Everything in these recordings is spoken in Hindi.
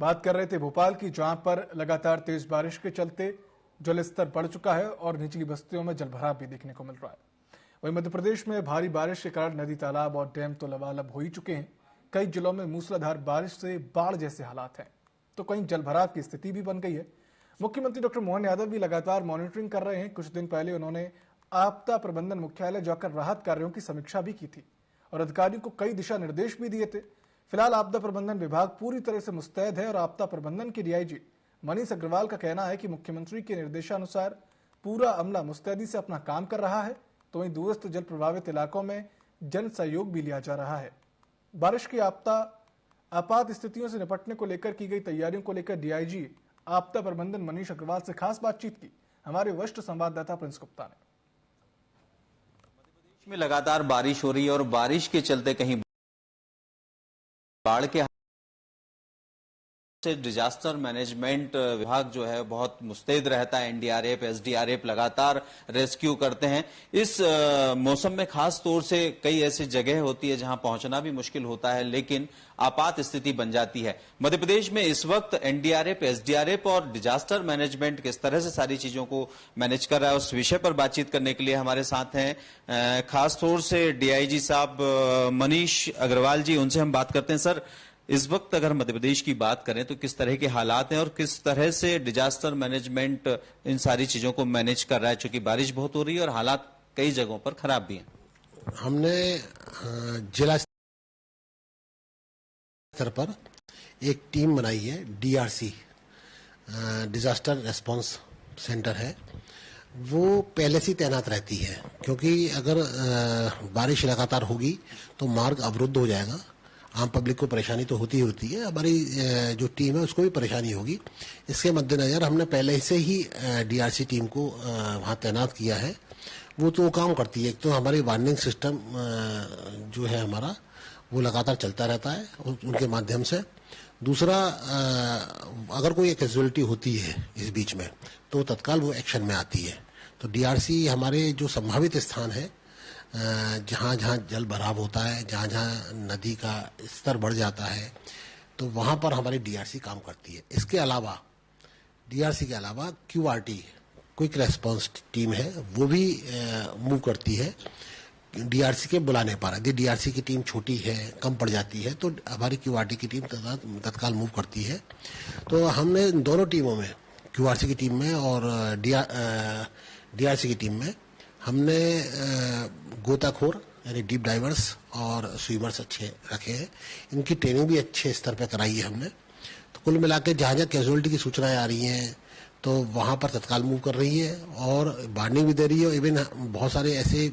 बात कर रहे थे भोपाल की, जहां पर लगातार तेज बारिश के चलते जल स्तर बढ़ चुका है और निचली बस्तियों में जलभराव भी देखने को मिल रहा है। वहीं मध्य प्रदेश में भारी बारिश के कारण नदी, तालाब और डैम तो लबालब हो ही चुके हैं। कई जिलों में मूसलाधार बारिश से बाढ़ जैसे हालात हैं, तो कहीं जलभराव की स्थिति भी बन गई है। मुख्यमंत्री डॉक्टर मोहन यादव भी लगातार मॉनिटरिंग कर रहे हैं। कुछ दिन पहले उन्होंने आपदा प्रबंधन मुख्यालय जाकर राहत कार्यों की समीक्षा भी की थी और अधिकारियों को कई दिशा निर्देश भी दिए थे। फिलहाल आपदा प्रबंधन विभाग पूरी तरह से मुस्तैद है और आपदा प्रबंधन के डीआईजी मनीष अग्रवाल का कहना है कि मुख्यमंत्री के निर्देशानुसार पूरा अमला मुस्तैदी से अपना काम कर रहा है। तो वहीं दूरस्थ जल प्रभावित इलाकों में जन सहयोग भी लिया जा रहा है। बारिश की आपात स्थितियों से निपटने को लेकर की गई तैयारियों को लेकर डीआईजी आपदा प्रबंधन मनीष अग्रवाल से खास बातचीत की हमारे वरिष्ठ संवाददाता प्रिंस गुप्ता ने। मध्य प्रदेश में लगातार बारिश हो रही है और बारिश के चलते कहीं बाढ़ के से डिजास्टर मैनेजमेंट विभाग जो है बहुत मुस्तैद रहता है। एनडीआरएफ, एसडीआरएफ लगातार रेस्क्यू करते हैं। इस मौसम में खास तौर से कई ऐसी जगह होती है जहां पहुंचना भी मुश्किल होता है, लेकिन आपात स्थिति बन जाती है। मध्य प्रदेश में इस वक्त एनडीआरएफ, एसडीआरएफ और डिजास्टर मैनेजमेंट किस तरह से सारी चीजों को मैनेज कर रहा है, उस विषय पर बातचीत करने के लिए हमारे साथ हैं खास तौर से डीआईजी साहब मनीष अग्रवाल जी। उनसे हम बात करते हैं। सर, इस वक्त अगर मध्य प्रदेश की बात करें तो किस तरह के हालात हैं और किस तरह से डिजास्टर मैनेजमेंट इन सारी चीजों को मैनेज कर रहा है, क्योंकि बारिश बहुत हो रही है और हालात कई जगहों पर खराब भी हैं। हमने जिला स्तर पर एक टीम बनाई है, डीआरसी डिजास्टर रेस्पॉन्स सेंटर है। वो पहले से तैनात रहती है, क्योंकि अगर बारिश लगातार होगी तो मार्ग अवरुद्ध हो जाएगा। आम पब्लिक को परेशानी तो होती है, हमारी जो टीम है उसको भी परेशानी होगी। इसके मद्देनजर हमने पहले से ही डीआरसी टीम को वहाँ तैनात किया है। वो तो काम करती है। एक तो हमारी वार्निंग सिस्टम जो है हमारा, वो लगातार चलता रहता है उनके माध्यम से। दूसरा, अगर कोई कैजुअलिटी होती है इस बीच में तो तत्काल वो एक्शन में आती है। तो डीआरसी हमारे जो संभावित स्थान है, जहाँ जहाँ जल भराव होता है, जहाँ जहाँ नदी का स्तर बढ़ जाता है, तो वहाँ पर हमारी डीआरसी काम करती है। इसके अलावा डीआरसी के अलावा क्यूआरटी क्विक रेस्पॉन्स टीम है, वो भी मूव करती है डीआरसी के बुलाने पर। यदि डीआरसी की टीम छोटी है, कम पड़ जाती है, तो हमारी क्यूआरटी की टीम तत्काल मूव करती है। तो हमने दोनों टीमों में, क्यूआरसी की टीम में और डीआरसी की टीम में, हमने गोताखोर यानी डीप डाइवर्स और स्विमर्स अच्छे रखे हैं। इनकी ट्रेनिंग भी अच्छे स्तर पर कराई है हमने। तो कुल मिला के जहाँ जहाँ कैजुअलिटी की सूचनाएं आ रही हैं तो वहाँ पर तत्काल मूव कर रही है और वार्निंग भी दे रही है। इवन बहुत सारे ऐसे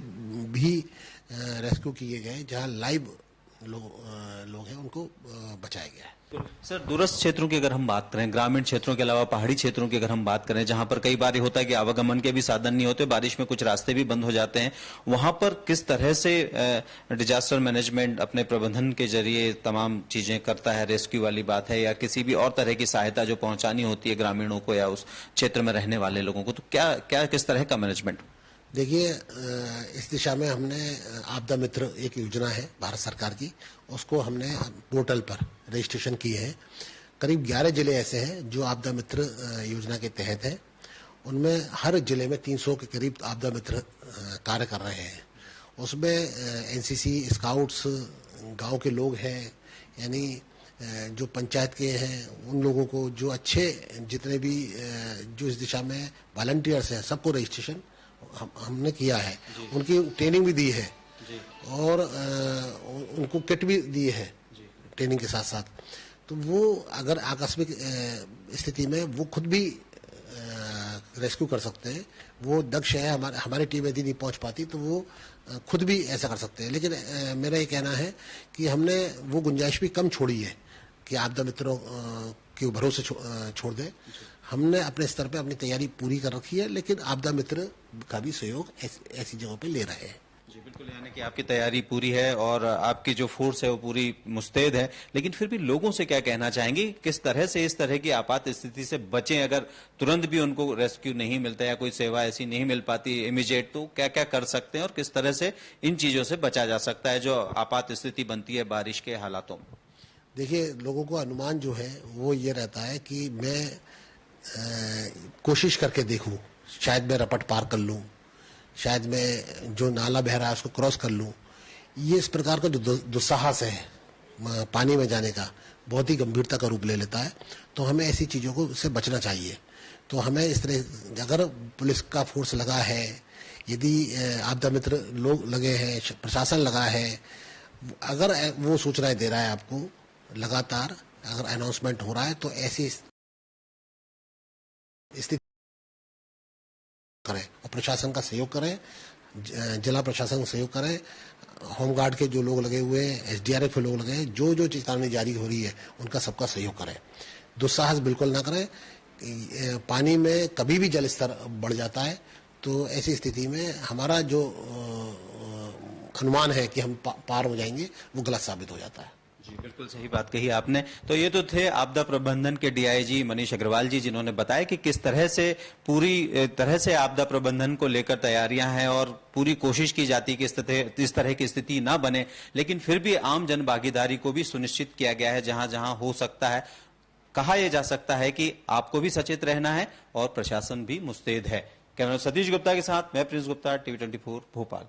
भी रेस्क्यू किए गए जहाँ लाइव लोग हैं, उनको बचाया गया है। सर, दूरस्थ क्षेत्रों की अगर हम बात करें, ग्रामीण क्षेत्रों के अलावा पहाड़ी क्षेत्रों की अगर हम बात करें, जहां पर कई बार होता है कि आवागमन के भी साधन नहीं होते, बारिश में कुछ रास्ते भी बंद हो जाते हैं, वहां पर किस तरह से डिजास्टर मैनेजमेंट अपने प्रबंधन के जरिए तमाम चीजें करता है? रेस्क्यू वाली बात है या किसी भी और तरह की सहायता जो पहुंचानी होती है ग्रामीणों को या उस क्षेत्र में रहने वाले लोगों को, तो क्या किस तरह का मैनेजमेंट? देखिए, इस दिशा में हमने आपदा मित्र एक योजना है भारत सरकार की, उसको हमने पोर्टल पर रजिस्ट्रेशन किए हैं। करीब 11 जिले ऐसे हैं जो आपदा मित्र योजना के तहत हैं। उनमें हर जिले में 300 के करीब आपदा मित्र कार्य कर रहे हैं। उसमें एनसीसी, स्काउट्स, गांव के लोग हैं, यानी जो पंचायत के हैं उन लोगों को, जो अच्छे जितने भी जो इस दिशा में वॉलंटियर्स हैं, सबको रजिस्ट्रेशन हमने किया है। उनकी ट्रेनिंग भी दी है और उनको किट भी दी है ट्रेनिंग के साथ साथ। तो वो अगर आकस्मिक स्थिति में वो खुद भी रेस्क्यू कर सकते हैं। वो दक्ष है। हमारी टीम यदि नहीं पहुंच पाती तो वो खुद भी ऐसा कर सकते हैं। लेकिन मेरा ये कहना है कि हमने वो गुंजाइश भी कम छोड़ी है कि आपदा मित्रों के भरोसे छोड़ दें। हमने अपने स्तर पे अपनी तैयारी पूरी कर रखी है, लेकिन आपदा मित्र का भी सहयोग ऐसी जगहों पे ले रहे हैं। जी बिल्कुल, यानी कि आपकी तैयारी पूरी है और आपकी जो फोर्स है वो पूरी मुस्तैद है। लेकिन फिर भी लोगों से क्या कहना चाहेंगे, किस तरह से इस तरह की आपात स्थिति से बचें? अगर तुरंत भी उनको रेस्क्यू नहीं मिलता या कोई सेवा ऐसी नहीं मिल पाती इमीडिएट, तो क्या क्या कर सकते हैं और किस तरह से इन चीजों से बचा जा सकता है जो आपात स्थिति बनती है बारिश के हालातों में? देखिए, लोगों को अनुमान जो है वो ये रहता है कि मैं कोशिश करके देखूं, शायद मैं रपट पार कर लूं, शायद मैं जो नाला बह रहा है उसको क्रॉस कर लूं। ये इस प्रकार का जो दुस्साहस है पानी में जाने का, बहुत ही गंभीरता का रूप ले लेता है। तो हमें ऐसी चीज़ों को से बचना चाहिए। तो हमें इस तरह, अगर पुलिस का फोर्स लगा है, यदि आपदा मित्र लोग लगे हैं, प्रशासन लगा है, अगर वो सूचनाएं दे रहा है आपको लगातार, अगर अनाउंसमेंट हो रहा है, तो ऐसी स्थिति करें और प्रशासन का सहयोग करें, जिला प्रशासन का सहयोग करें, होमगार्ड के जो लोग लगे हुए हैं, एसडीआरएफ के लोग लगे हैं, जो जो चेतावनी जारी हो रही है उनका सबका सहयोग करें। दुस्साहस बिल्कुल ना करें। पानी में कभी भी जल स्तर बढ़ जाता है, तो ऐसी स्थिति में हमारा जो अनुमान है कि हम पार हो जाएंगे, वो गलत साबित हो जाता है। जी, बिल्कुल सही बात कही आपने। तो ये तो थे आपदा प्रबंधन के डीआईजी मनीष अग्रवाल जी, जिन्होंने बताया कि किस तरह से पूरी तरह से आपदा प्रबंधन को लेकर तैयारियां हैं और पूरी कोशिश की जाती है कि इस तरह की स्थिति ना बने, लेकिन फिर भी आम जन भागीदारी को भी सुनिश्चित किया गया है जहां जहां हो सकता है। कहा यह जा सकता है कि आपको भी सचेत रहना है और प्रशासन भी मुस्तैद है। कैमरा सतीश गुप्ता के साथ मैं प्रिंस गुप्ता, टीवी 24 भोपाल।